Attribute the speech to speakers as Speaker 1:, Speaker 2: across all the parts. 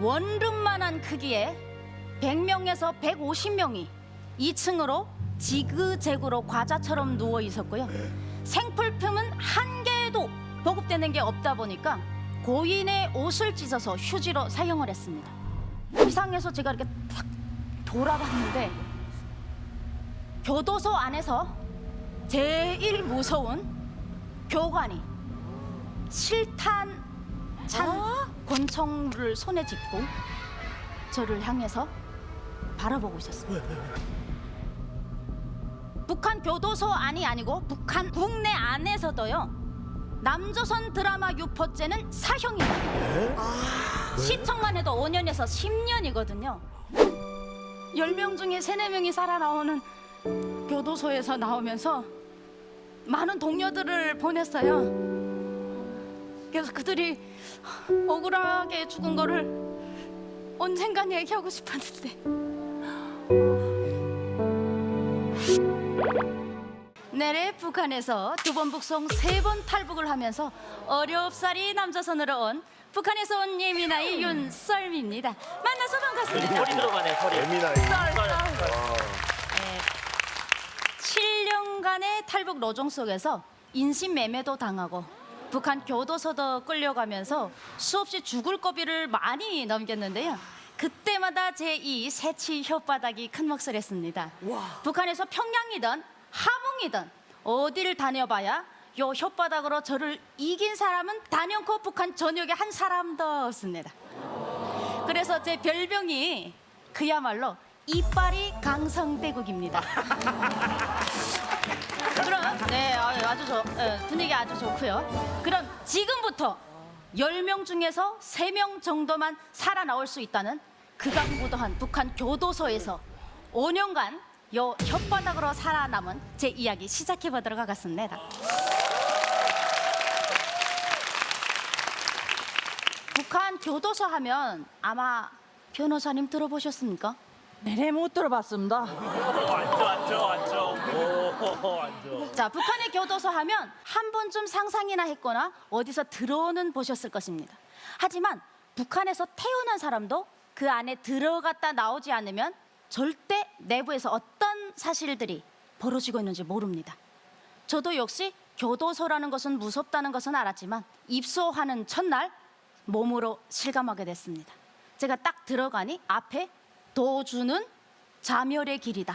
Speaker 1: 원룸만한 크기에 100명에서 150명이 2층으로 지그재그로 과자처럼 누워 있었고요. 생필품은 한 개도 보급되는 게 없다 보니까 고인의 옷을 찢어서 휴지로 사용을 했습니다. 이상해서 제가 이렇게 탁 돌아봤는데 교도소 안에서 제일 무서운 교관이 실탄 찬 권총을 손에 짚고 저를 향해서 바라보고 있었습니다. 북한 교도소 안이 아니고 북한 국내 안에서도요, 남조선 드라마 유포죄는 사형입니다. 시청만 해도 5년에서 10년이거든요. 10명 중에 3, 4명이 살아나오는 교도소에서 나오면서 많은 동료들을 보냈어요. 그래서 그들이 억울하게 죽은 거를 언젠간 얘기하고 싶었는데 내래 북한에서 2번 북송 3번 탈북을 하면서 어렵사리 남조선으로 온 북한에서 온 예민아이 윤썰미입니다. 만나서 반갑습니다.
Speaker 2: 소리 들어가네, 소리.
Speaker 3: 예민아이.
Speaker 1: 네, 7년간의 탈북 노정 속에서 인신매매도 당하고 북한 교도소도 끌려가면서 수없이 죽을 고비를 많이 넘겼는데요. 그때마다 제 이 새치 혓바닥이 큰 몫을 했습니다. 북한에서 평양이든 함흥이든 어디를 다녀봐야 요 혓바닥으로 저를 이긴 사람은 단연코 북한 전역에 한 사람도 없습니다. 그래서 제 별명이 그야말로 이빨이 강성대국입니다. 그럼 분위기 아주 좋고요. 그럼 지금부터 10명 중에서 3명 정도만 살아나올 수 있다는 극악무도한 북한 교도소에서 5년간 요 혓바닥으로 살아남은 제 이야기 시작해보도록 하겠습니다. 북한 교도소 하면 아마 변호사님 들어보셨습니까?
Speaker 4: 네네, 못 들어봤습니다.
Speaker 2: 앉아. 오, 앉아.
Speaker 1: 자, 북한의 교도소 하면 한 번쯤 상상이나 했거나 어디서 들어는 보셨을 것입니다. 하지만 북한에서 태어난 사람도 그 안에 들어갔다 나오지 않으면 절대 내부에서 어떤 사실들이 벌어지고 있는지 모릅니다. 저도 역시 교도소라는 것은 무섭다는 것은 알았지만 입소하는 첫날 몸으로 실감하게 됐습니다. 제가 딱 들어가니 앞에 도주는 자멸의 길이다.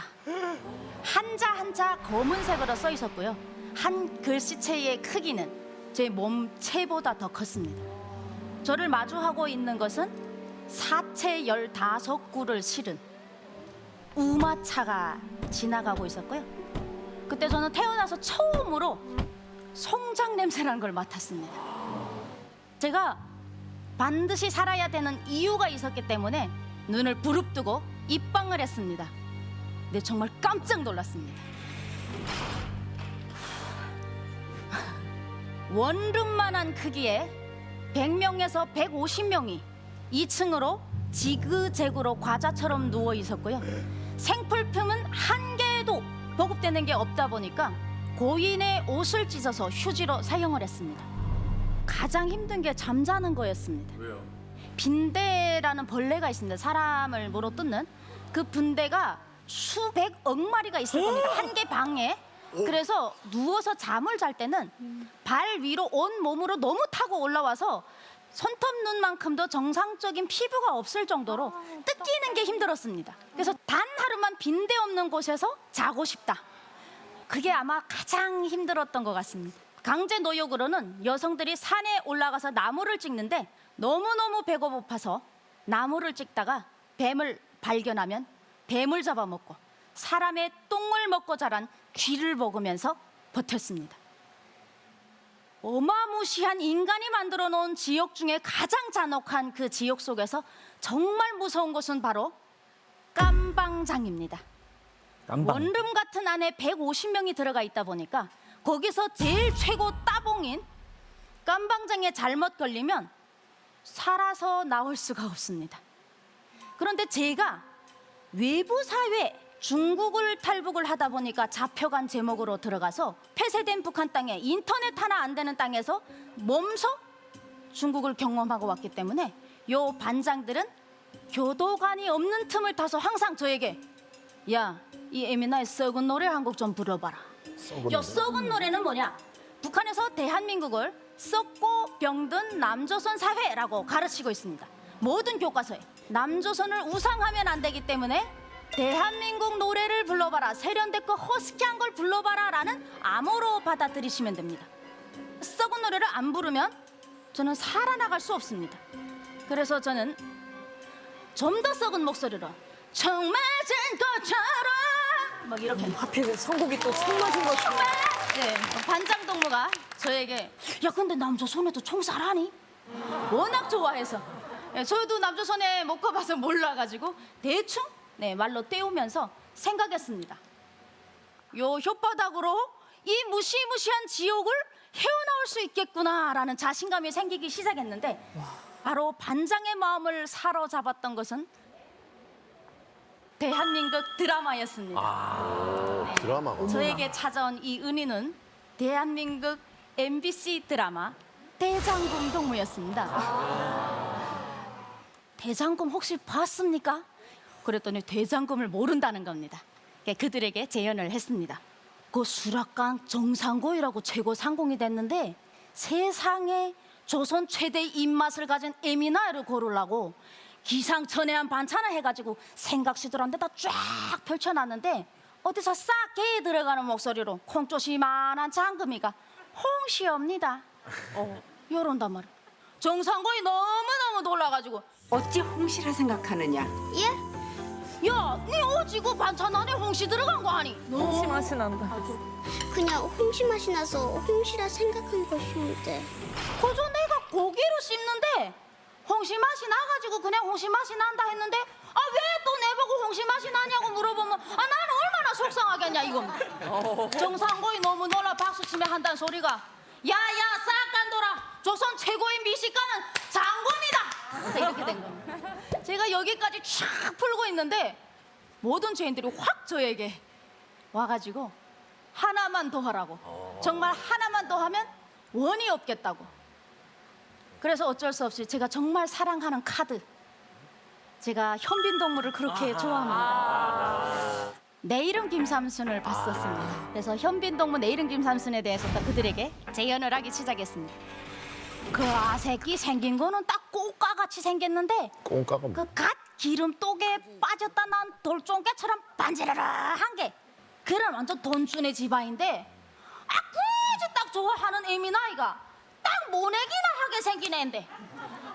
Speaker 1: 한자 한자 검은색으로 써 있었고요. 한 글씨체의 크기는 제 몸체보다 더 컸습니다. 저를 마주하고 있는 것은 사체 15구를 실은 우마차가 지나가고 있었고요. 그때 저는 태어나서 처음으로 송장 냄새라는 걸 맡았습니다. 제가 반드시 살아야 되는 이유가 있었기 때문에 눈을 부릅뜨고 입방을 했습니다. 근데 정말 깜짝 놀랐습니다. 원룸만한 크기에 100명에서 150명이 2층으로 지그재그로 과자처럼 누워 있었고요. 생필품은 한 개도 보급되는 게 없다 보니까 고인의 옷을 찢어서 휴지로 사용을 했습니다. 가장 힘든 게 잠자는 거였습니다.
Speaker 3: 왜요?
Speaker 1: 빈대라는 벌레가 있습니다. 사람을 물어뜯는 그 빈대가 수백억 마리가 있을 겁니다. 한 개 방에. 그래서 누워서 잠을 잘 때는 발 위로 온 몸으로 너무 타고 올라와서 손톱 눈만큼도 정상적인 피부가 없을 정도로 뜯기는 게 힘들었습니다. 그래서 단 하루만 빈대 없는 곳에서 자고 싶다. 그게 아마 가장 힘들었던 것 같습니다. 강제 노역으로는 여성들이 산에 올라가서 나무를 찍는데 너무너무 배고파서 나무를 찍다가 뱀을 발견하면 뱀을 잡아먹고 사람의 똥을 먹고 자란 쥐를 먹으면서 버텼습니다. 어마무시한 인간이 만들어 놓은 지옥 중에 가장 잔혹한 그 지옥 속에서 정말 무서운 곳은 바로 깜방장입니다. 원룸 같은 안에 150명이 들어가 있다 보니까 거기서 제일 최고 따봉인 깜방장에 잘못 걸리면 살아서 나올 수가 없습니다. 그런데 제가 외부 사회 중국을 탈북을 하다 보니까 잡혀간 제목으로 들어가서 폐쇄된 북한 땅에 인터넷 하나 안 되는 땅에서 몸소 중국을 경험하고 왔기 때문에 요 반장들은 교도관이 없는 틈을 타서 항상 저에게 야, 이 에미나의 썩은 노래 한 곡 좀 불러봐라. 요 썩은 노래는 뭐냐? 북한에서 대한민국을 썩고 병든 남조선 사회라고 가르치고 있습니다. 모든 교과서에 남조선을 우상하면 안 되기 때문에 대한민국 노래를 불러봐라, 세련됐고 허스키한 걸 불러봐라 라는 암호로 받아들이시면 됩니다. 썩은 노래를 안 부르면 저는 살아나갈 수 없습니다. 그래서 저는 좀 더 썩은 목소리로 정 맞은 것처럼 막 이렇게
Speaker 4: 하필 선곡이 또 총 맞은 것처럼.
Speaker 1: 네, 반장 동무가 저에게 야 근데 남조선에도 총살하니? 워낙 좋아해서 저도 남조선에 못 가봐서 몰라가지고 대충 말로 떼우면서 생각했습니다. 요 혓바닥으로 이 무시무시한 지옥을 헤어나올 수 있겠구나라는 자신감이 생기기 시작했는데 바로 반장의 마음을 사로잡았던 것은 대한민국 드라마였습니다.
Speaker 3: 드라마.
Speaker 1: 저에게 찾아온 이 은희는 대한민국 MBC 드라마 대장금 동무였습니다. 대장금 혹시 봤습니까? 그랬더니 대장금을 모른다는 겁니다. 그들에게 재연을 했습니다. 그 수락강 정상고이라고 최고 상공이 됐는데 세상에 조선 최대 입맛을 가진 에미나를 고르려고 기상천외한 반찬을 해가지고 생각시들 한 데다 쫙 펼쳐놨는데 어디서 싹 개에 들어가는 목소리로 콩조시만한 장금이가 홍시옵니다. 이런단 말이야. 정상고이 너무너무 놀라가지고
Speaker 5: 어찌 홍시라 생각하느냐?
Speaker 1: 예? 야, 니 오지고 반찬 안에 홍시 들어간 거 아니?
Speaker 4: 홍시 맛이 난다.
Speaker 6: 그냥 홍시 맛이 나서 홍시라 생각한 것이온데.
Speaker 1: 그저 내가 고기로 씹는데 홍시 맛이 나가지고 그냥 홍시 맛이 난다 했는데 아 왜 또 내보고 홍시 맛이 나냐고 물어보면 아 나는 얼마나 속상하겠냐 이건. 정상고이 너무 놀라 박수치며 한다는 소리가 야야 싹간돌아 조선 최고의 미식가는 장군이다 이렇게 된 겁니다. 제가 여기까지 쫙 풀고 있는데 모든 죄인들이 확 저에게 와가지고 하나만 더 하라고 정말 하나만 더 하면 원이 없겠다고. 그래서 어쩔 수 없이 제가 정말 사랑하는 카드, 제가 현빈동물을 그렇게 좋아합니다. 내 이름 김삼순을 봤었습니다. 그래서 현빈동물 내 이름 김삼순에 대해서 또 그들에게 재연을 하기 시작했습니다. 그 아새끼 생긴 거는 딱 꽃가같이 생겼는데
Speaker 3: 꽁까가
Speaker 1: 그 갓 기름 똑에 빠졌다 난 돌종개처럼 반지르르한 게 그런 완전 돈준의 집안인데 아 굳이 딱 좋아하는 에미나이가 딱 모내기나 하게 생긴 애인데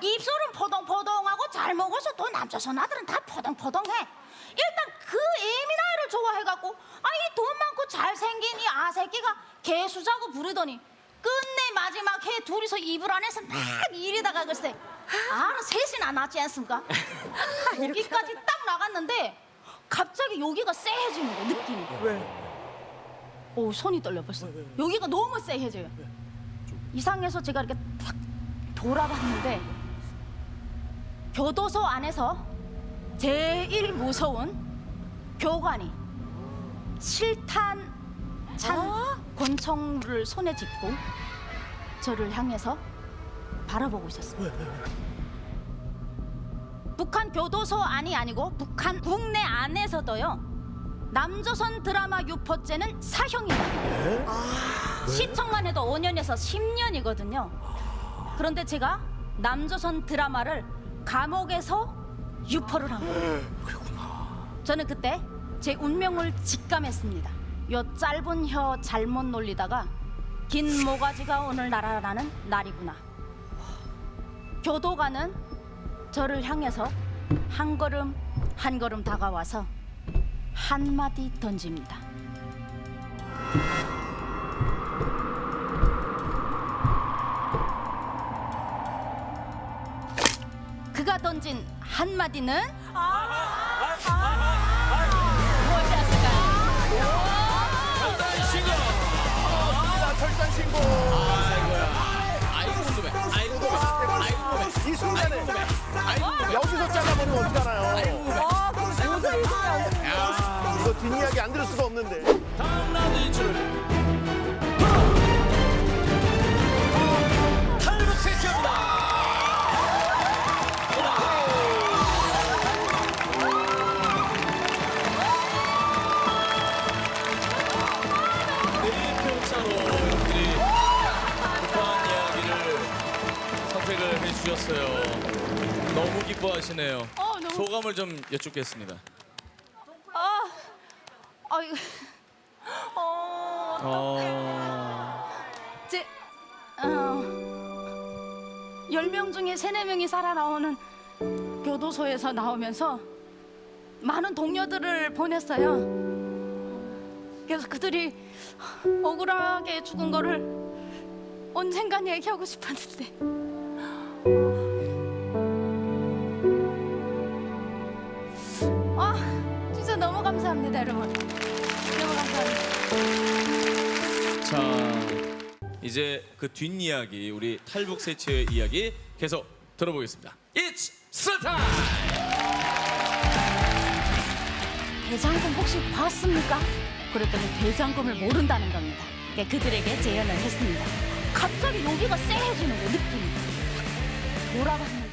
Speaker 1: 입술은 포동포동하고 잘 먹어서 또 남조선 아들은 다 포동포동해. 일단 그 에미나이를 좋아해갖고 이 돈 많고 잘생긴 이 아새끼가 개수자고 부르더니 끝내 마지막 해 둘이서 이불 안에서 막 이리다가 글쎄 셋이 안 났지 않습니까? 여기까지 딱 나갔는데 갑자기 여기가 쎄해지는 거야 느낌이.
Speaker 4: 왜?
Speaker 1: 오 손이 떨려 벌써. 여기가 너무 쎄해져요. 이상해서 제가 이렇게 탁 돌아봤는데 교도소 안에서 제일 무서운 교관이 실탄 찬 권총을 손에 짚고 저를 향해서 바라보고 있었어요. 북한 교도소 안이 아니고 북한 국내 안에서도요 남조선 드라마 유포죄는 사형입니다. 시청만 해도 5년에서 10년이거든요. 그런데 제가 남조선 드라마를 감옥에서 유포를 한 거예요. 저는 그때 제 운명을 직감했습니다. 요 짧은 혀 잘못 놀리다가 긴 모가지가 오늘 날아라는 날이구나. 교도관은 저를 향해서 한 걸음 한 걸음 다가와서 한마디 던집니다. 그가 던진 한마디는 무엇이었을까요?
Speaker 3: 철단 신고.
Speaker 2: 아이고 궁금해. 아이고 궁금해. 아이고 궁금해.
Speaker 3: 이 순간에
Speaker 2: 아이고 궁금해.
Speaker 3: 여기서 잘라버리면 어떡하나요?
Speaker 4: 그럼 도저히 그냥
Speaker 3: 이거 뒷이야기 안 들을 수가 없는데.
Speaker 2: 다음 라운드 인출. 탈북 세션입니다. 너무 기뻐하시네요.
Speaker 1: 너무-
Speaker 2: 소감을 좀 여쭙겠습니다.
Speaker 1: 이거 제 10명 중에 3, 4명이 살아나오는 교도소에서 나오면서 많은 동료들을 보냈어요. 그래서 그들이 억울하게 죽은 거를 언젠간 얘기하고 싶었는데 진짜 너무 감사합니다, 여러분. 너무 감사합니다.
Speaker 2: 자, 이제 그 뒷이야기, 우리 탈북 세치의 이야기 계속 들어보겠습니다. It's 스타일!
Speaker 1: 대장금 혹시 봤습니까? 그랬더니 대장금을 모른다는 겁니다. 그들에게 재연을 했습니다. 갑자기 여기가 쎄해지는 거 느낌이. 돌아가는